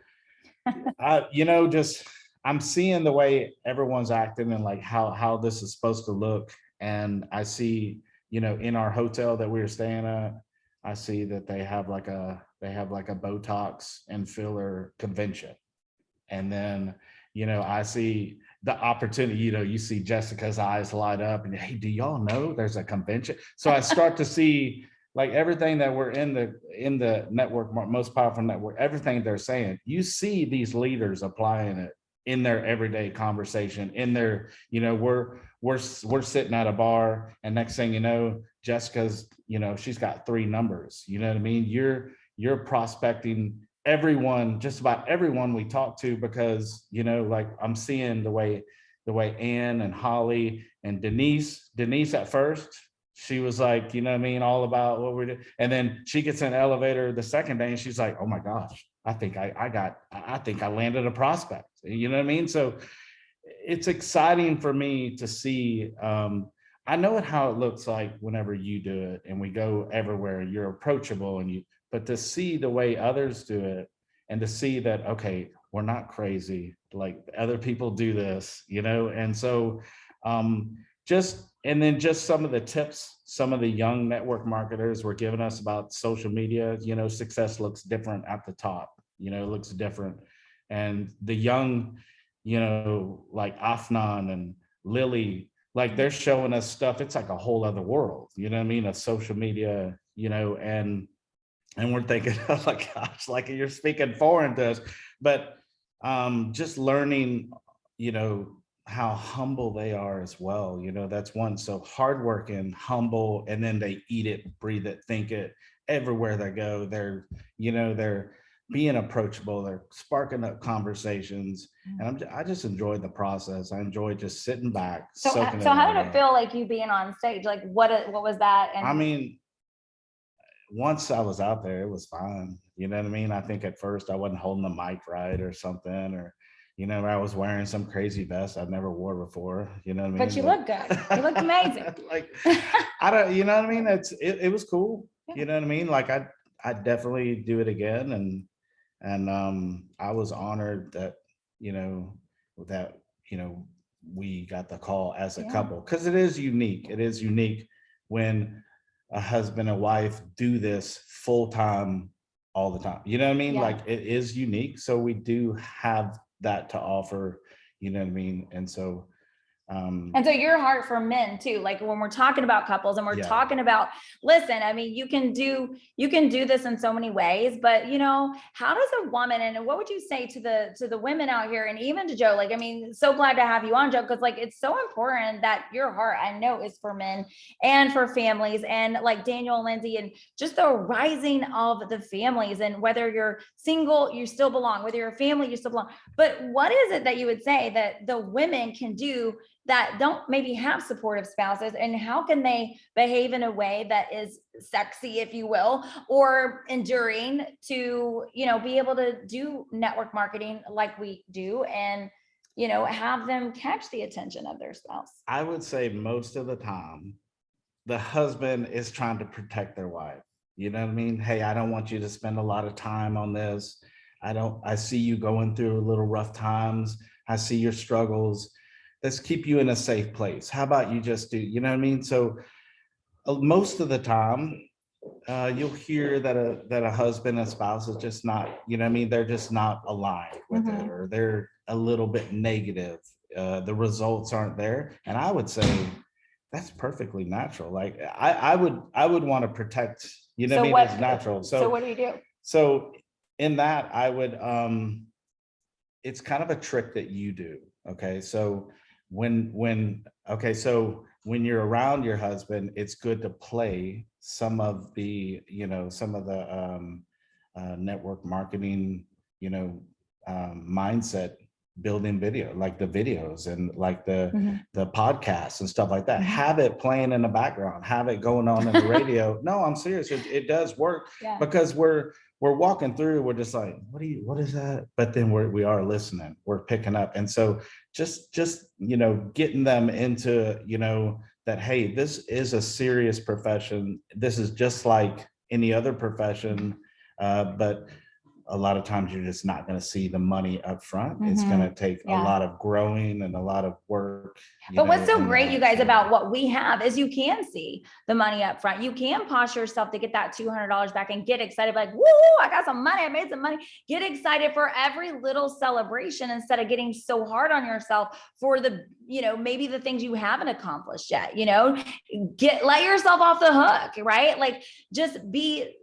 I'm seeing the way everyone's acting and like how this is supposed to look. And I see, in our hotel that we were staying at, I see that they have like a Botox and filler convention. And then, I see the opportunity, you see Jessica's eyes light up and, hey, do y'all know there's a convention? So I start to see like everything that we're in the network, most powerful network, everything they're saying, you see these leaders applying it in their everyday conversation, in their, we're sitting at a bar and next thing you know, Jessica's, she's got 3 numbers, you know what I mean? You're prospecting everyone, just about everyone we talk to, because, like I'm seeing the way Ann and Holly and Denise at first, she was like, you know what I mean, all about what we're doing. And then she gets in the elevator the second day and she's like, oh my gosh, I think I landed a prospect. You know what I mean? So it's exciting for me to see. I know how it looks like whenever you do it and we go everywhere, you're approachable but to see the way others do it and to see that, okay, we're not crazy, like other people do this, and so just some of the tips some of the young network marketers were giving us about social media. Success looks different at the top, it looks different. And the young, like Afnan and Lily, like they're showing us stuff. It's like a whole other world, of social media, and we're thinking, oh my gosh, like you're speaking foreign to us. But just learning, how humble they are as well. That's one. So hardworking, humble, and then they eat it, breathe it, think it everywhere they go. They're being approachable. They're sparking up conversations. And I just enjoyed the process. I enjoyed just sitting back. So how did it feel like you being on stage? Like what was that? And I mean, once I was out there, it was fine. You know what I mean? I think at first I wasn't holding the mic right or something, or I was wearing some crazy vest I'd never wore before. You know what I mean? But you look good. You looked amazing. Like, I don't, you know what I mean? It was cool. Yeah. You know what I mean? Like I'd definitely do it again. And I was honored that, we got the call as a couple, because it is unique. It is unique when a husband and wife do this full time all the time. You know what I mean? Yeah. Like it is unique. So we do have that to offer, you know what I mean? And so your heart for men too, like when we're talking about couples and we're talking about, listen, I mean, you can do this in so many ways, but how does a woman, and what would you say to the women out here, and even to Joe, like, I mean, so glad to have you on, Joe, because like, it's so important that your heart, I know, is for men and for families, and like Daniel and Lindsey, and just the rising of the families, and whether you're single, you still belong, whether you're a family, you still belong. But what is it that you would say that the women can do that don't maybe have supportive spouses, and how can they behave in a way that is sexy, if you will, or enduring to, be able to do network marketing like we do, and, have them catch the attention of their spouse? I would say most of the time, the husband is trying to protect their wife. You know what I mean? Hey, I don't want you to spend a lot of time on this. I see you going through a little rough times. I see your struggles. Let's keep you in a safe place. How about you just do, you know what I mean? So most of the time, you'll hear that a husband and spouse is just not, you know what I mean? They're just not aligned with it, or they're a little bit negative. The results aren't there. And I would say that's perfectly natural. Like I would want to protect, you know what I mean? It's natural. So what do you do? So in that, I would, it's kind of a trick that you do. Okay. So when you're around your husband, it's good to play some of the network marketing, mindset building video, like the videos and like the podcasts and stuff like that. Have it playing in the background, have it going on in the radio. No, I'm serious. It does work, because we're walking through, we're just like, what is that? But then we are listening, we're picking up. And so just getting them into, that, hey, this is a serious profession. This is just like any other profession. But a lot of times you're just not going to see the money up front. It's going to take a lot of growing and a lot of work. But what's so great, you guys, about what we have is you can see the money up front. You can posture yourself to get that $200 back and get excited, like, woo, I got some money, I made some money. Get excited for every little celebration instead of getting so hard on yourself for the, maybe the things you haven't accomplished yet, let yourself off the hook, right? Like just be,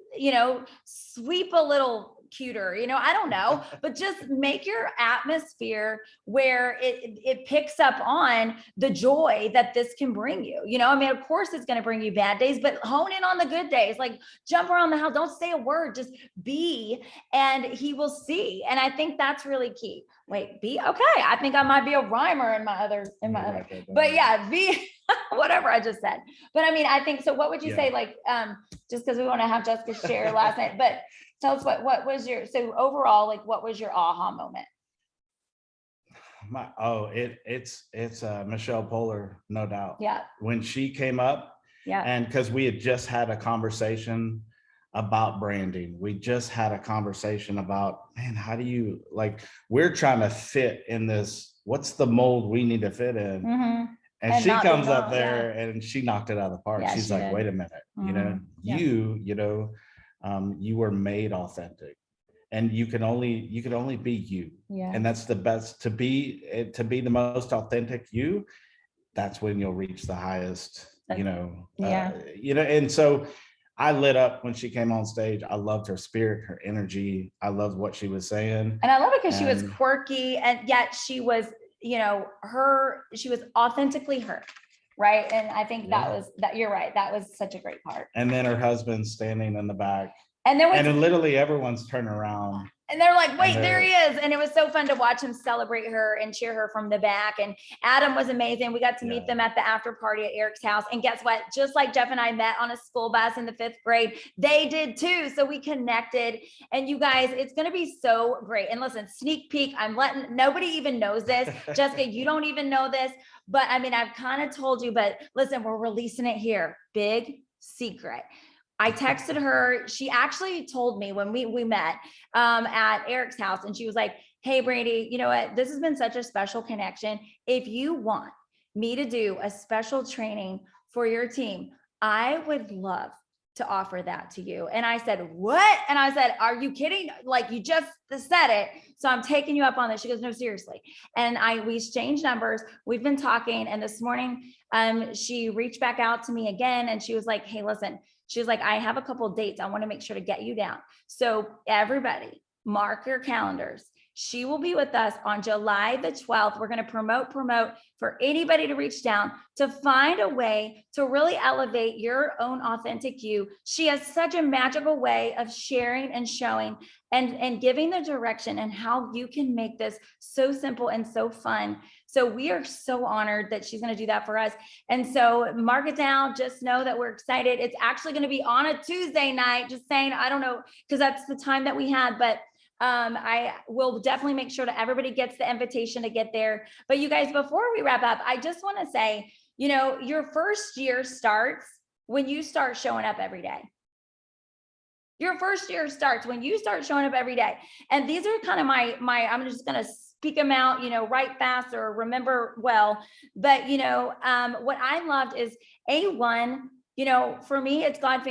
sweep a little cuter, I don't know, but just make your atmosphere where it picks up on the joy that this can bring you. I mean, of course it's going to bring you bad days, but hone in on the good days, like jump around the house, don't say a word, just be, and he will see. And I think that's really key. Wait, be okay. I think I might be a rhymer in my other, but yeah, be whatever I just said. But I mean, I think, so what would you say, like, just because we want to have Jessica share last night, but tell us what was your, so overall, like, what was your aha moment? It's Michelle Poehler, no doubt. Yeah. When she came up, and because we had just had a conversation about branding, we just had a conversation about, man, how do you, like, we're trying to fit in this, what's the mold we need to fit in? Mm-hmm. And she comes up there and she knocked it out of the park. Yeah, She's she like, did. wait a minute, you were made authentic, and you can only be you. Yeah. And that's the best, to be the most authentic you. That's when you'll reach the highest, and so I lit up when she came on stage. I loved her spirit, her energy. I loved what she was saying. And I love it because she was quirky, and yet she was, she was authentically her. Right. And I think that you're right. That was such a great part. And then her husband standing in the back. And then literally everyone's turning around. And they're like, wait, there he is. And it was so fun to watch him celebrate her and cheer her from the back. And Adam was amazing. We got to meet them at the after party at Eric's house. And guess what? Just like Jeff and I met on a school bus in the 5th grade, they did too. So we connected. And you guys, it's going to be so great. And listen, sneak peek, I'm letting, nobody even knows this. Jessica, you don't even know this. But I mean, I've kind of told you, but listen, we're releasing it here. Big secret. I texted her. She actually told me when we met at Eric's house, and she was like, hey, Brandy, you know what? This has been such a special connection. If you want me to do a special training for your team, I would love to offer that to you. And I said, what? And I said, are you kidding? Like, you just said it. So I'm taking you up on this. She goes, no, seriously. And we exchanged numbers. We've been talking. And this morning, she reached back out to me again. And she was like, hey, listen, she was like, I have a couple of dates. I want to make sure to get you down. So everybody mark your calendars. She will be with us on July the 12th. We're going to promote for anybody to reach down to find a way to really elevate your own authentic you. She has such a magical way of sharing and showing and giving the direction and how you can make this so simple and so fun. So we are so honored that she's going to do that for us. And so mark it down. Just know that we're excited. It's actually going to be on a Tuesday night. Just saying, I don't know, because that's the time that we had, but I will definitely make sure that everybody gets the invitation to get there. But you guys, before we wrap up, I just want to say, your first year starts when you start showing up every day. Your first year starts when you start showing up every day. And these are kind of my I'm just going to speak them out, write fast or remember well. But, what I loved is A1, for me, it's God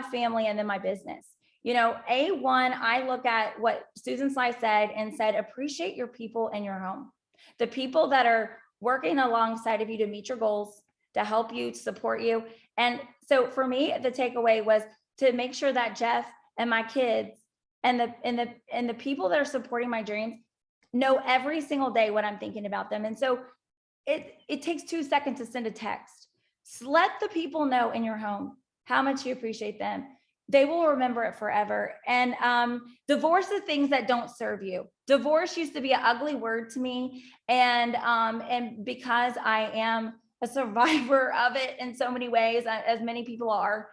family, and then my business. A1, I look at what Susan Sly said and said, appreciate your people in your home. The people that are working alongside of you to meet your goals, to help you, to support you. And so for me, the takeaway was to make sure that Jeff and my kids and the people that are supporting my dreams know every single day what I'm thinking about them. And so it takes 2 seconds to send a text. So let the people know in your home how much you appreciate them. They will remember it forever. And divorce the things that don't serve you. Divorce used to be an ugly word to me. And because I am a survivor of it in so many ways, as many people are,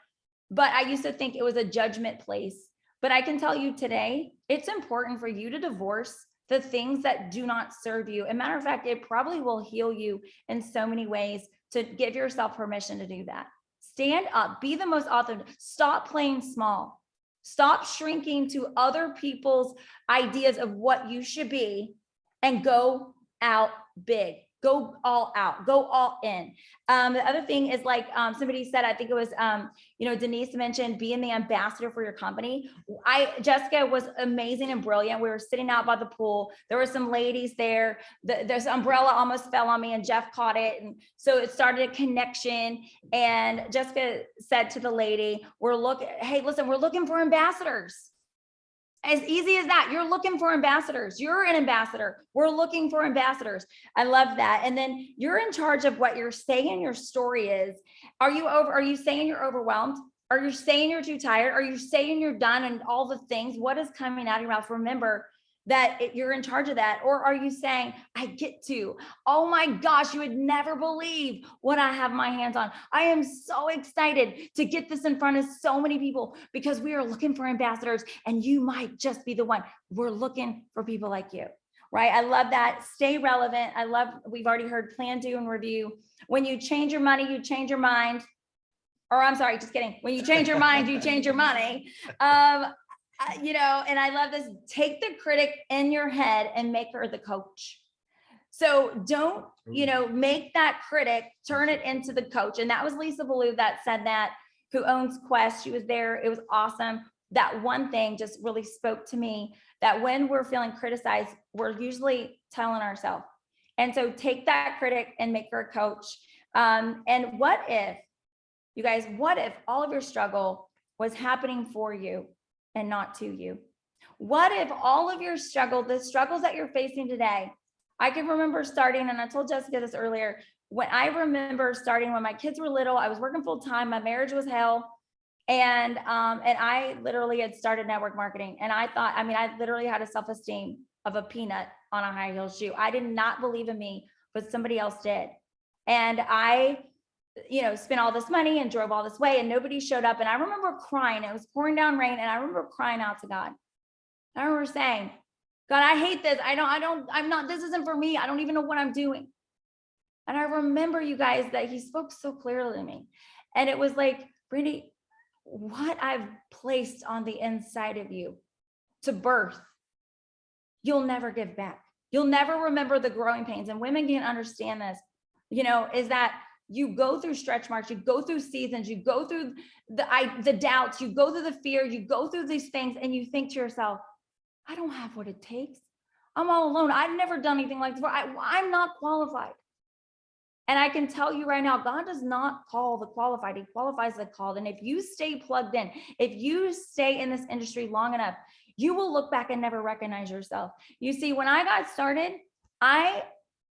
but I used to think it was a judgment place. But I can tell you today, it's important for you to divorce the things that do not serve you. As a matter of fact, it probably will heal you in so many ways to give yourself permission to do that. Stand up, be the most authentic. Stop playing small. Stop shrinking to other people's ideas of what you should be, and go out big. Go all out, go all in. The other thing is, like somebody said, I think it was, Denise mentioned being the ambassador for your company. Jessica was amazing and brilliant. We were sitting out by the pool. There were some ladies there. This umbrella almost fell on me, and Jeff caught it. And so it started a connection. And Jessica said to the lady, hey, listen, we're looking for ambassadors. As easy as that. You're looking for ambassadors. You're an ambassador. We're looking for ambassadors. I love that. And then you're in charge of what you're saying your story is. Are you saying you're overwhelmed? Are you saying you're too tired? Are you saying you're done and all the things? What is coming out of your mouth? Remember that you're in charge of that. Or are you saying, I get to, oh my gosh, you would never believe what I have my hands on. I am so excited to get this in front of so many people because we are looking for ambassadors and you might just be the one. We're looking for people like you, right? I love that. Stay relevant. We've already heard plan, do, and review. When you change your money, you change your mind. Or I'm sorry, just kidding. When you change your mind, you change your money. And I love this, take the critic in your head and make her the coach. So don't, make that critic, turn it into the coach. And that was Lisa Ballou that said that, who owns Quest. She was there. It was awesome. That one thing just really spoke to me, that when we're feeling criticized, we're usually telling ourselves. And so take that critic and make her a coach. And what if, you guys, what if all of your struggle was happening for you and not to you? What if all of your struggle, the struggles that you're facing today, I can remember starting, and I told Jessica this earlier, when my kids were little, I was working full time, my marriage was hell. And I literally had started network marketing. And I thought, I literally had a self-esteem of a peanut on a high heel shoe. I did not believe in me, but somebody else did. And I spent all this money and drove all this way and nobody showed up. And I remember crying. It was pouring down rain. And I remember crying out to God. I remember saying, God, I hate this. This isn't for me. I don't even know what I'm doing. And I remember, you guys, that he spoke so clearly to me. And it was like, Brandy, what I've placed on the inside of you to birth, you'll never give back. You'll never remember the growing pains. And women can't understand this, is that you go through stretch marks, you go through seasons, you go through the doubts, you go through the fear, you go through these things and you think to yourself, I don't have what it takes. I'm all alone. I've never done anything like this. I'm not qualified. And I can tell you right now, God does not call the qualified. He qualifies the called. And if you stay plugged in, if you stay in this industry long enough, you will look back and never recognize yourself. You see, when I got started, I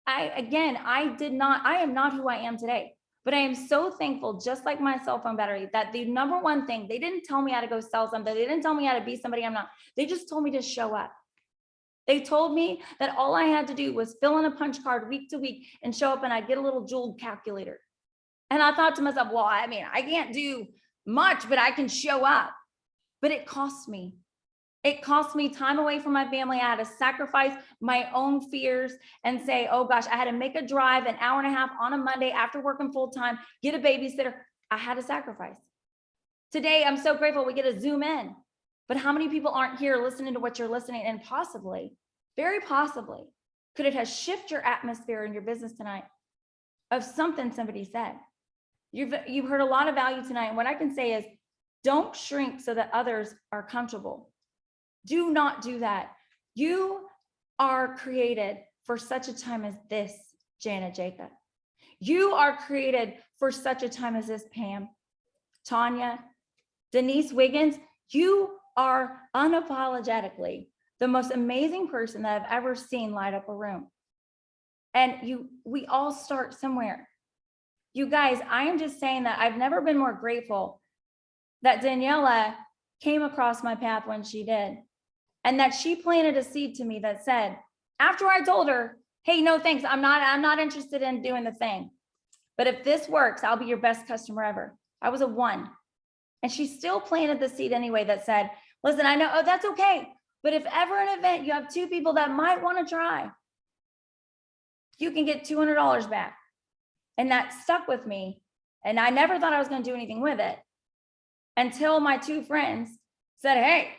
am not who I am today, but I am so thankful, just like my cell phone battery, that the number one thing, they didn't tell me how to go sell something. They didn't tell me how to be somebody I'm not. They just told me to show up. They told me that all I had to do was fill in a punch card week to week and show up and I'd get a little Joule calculator. And I thought to myself, well, I can't do much, but I can show up. But it cost me. It cost me time away from my family. I had to sacrifice my own fears and say, oh gosh, I had to make a drive an hour and a half on a Monday after working full time, get a babysitter. I had to sacrifice. Today, I'm so grateful we get to Zoom in. But how many people aren't here listening to what you're listening? And possibly, very possibly, could it have shifted your atmosphere in your business tonight of something somebody said? You've heard a lot of value tonight. And what I can say is, don't shrink so that others are comfortable. Do not do that. You are created for such a time as this, Janet Jacob. You are created for such a time as this, Pam, Tanya, Denise Wiggins. You are unapologetically the most amazing person that I've ever seen light up a room. And we all start somewhere. You guys, I am just saying that I've never been more grateful that Daniela came across my path when she did. And that she planted a seed to me that said, after I told her, hey, no, thanks. I'm not interested in doing the thing. But if this works, I'll be your best customer ever. I was a 1. And she still planted the seed anyway that said, listen, I know, oh, that's okay. But if ever an event, you have 2 people that might want to try, you can get $200 back. And that stuck with me. And I never thought I was going to do anything with it until my 2 friends said, hey,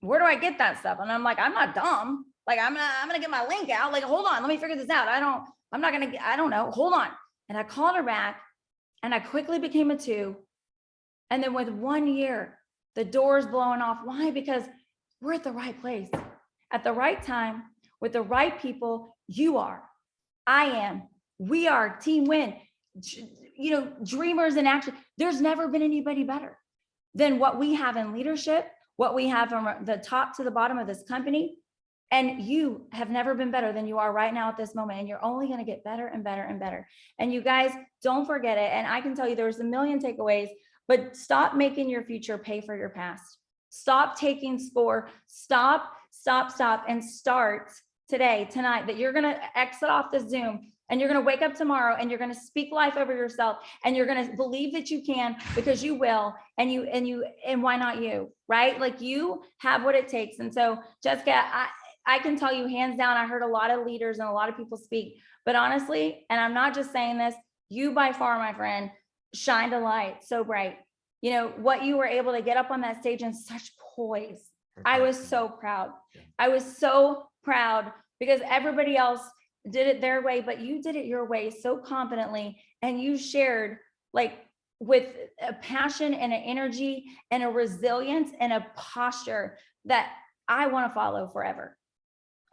where do I get that stuff? And I'm like, I'm not dumb. I'm going to get my link out. Hold on, let me figure this out. I don't know. Hold on. And I called her back and I quickly became a 2. And then with 1 year, the door's blowing off. Why? Because we're at the right place at the right time with the right people. You are, I am, we are Team Win, dreamers in action. There's never been anybody better than what we have in leadership, what we have from the top to the bottom of this company. And you have never been better than you are right now at this moment. And you're only going to get better and better and better. And you guys, don't forget it. And I can tell you there's a million takeaways, but stop making your future pay for your past. Stop taking score. Stop, and start today, tonight, that you're going to exit off the Zoom and you're going to wake up tomorrow and you're going to speak life over yourself and you're going to believe that you can, because you will. And why not you, right? Like, you have what it takes. And so, Jessica, I can tell you hands down, I heard a lot of leaders and a lot of people speak, but honestly, and I'm not just saying this, you by far, my friend, shined a light so bright. You know, what you were able to get up on that stage in such poise. I was so proud. I was so proud because everybody else did it their way, but you did it your way so confidently. And you shared like with a passion and an energy and a resilience and a posture that I want to follow forever.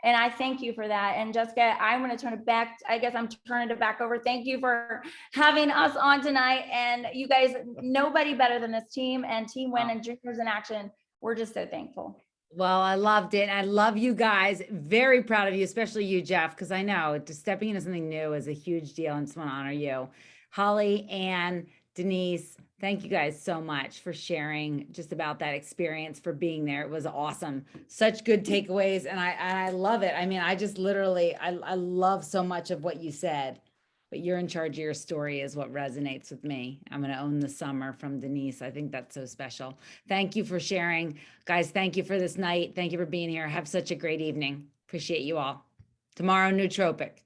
And I thank you for that. And Jessica, I'm going to turn it back. I guess I'm turning it back over. Thank you for having us on tonight. And you guys, nobody better than this team and Team Win and Dreamers in Action. We're just so thankful. Well, I loved it. I love you guys. Very proud of you, especially you, Jeff, because I know just stepping into something new is a huge deal, and just want to honor you. Holly, Ann, Denise, thank you guys so much for sharing just about that experience, for being there. It was awesome. Such good takeaways. And I love it. I mean, I just literally, I love so much of what you said, but you're in charge of your story is what resonates with me. I'm going to own the summer from Denise. I think that's so special. Thank you for sharing. Guys, thank you for this night. Thank you for being here. Have such a great evening. Appreciate you all. Tomorrow, Nootropic.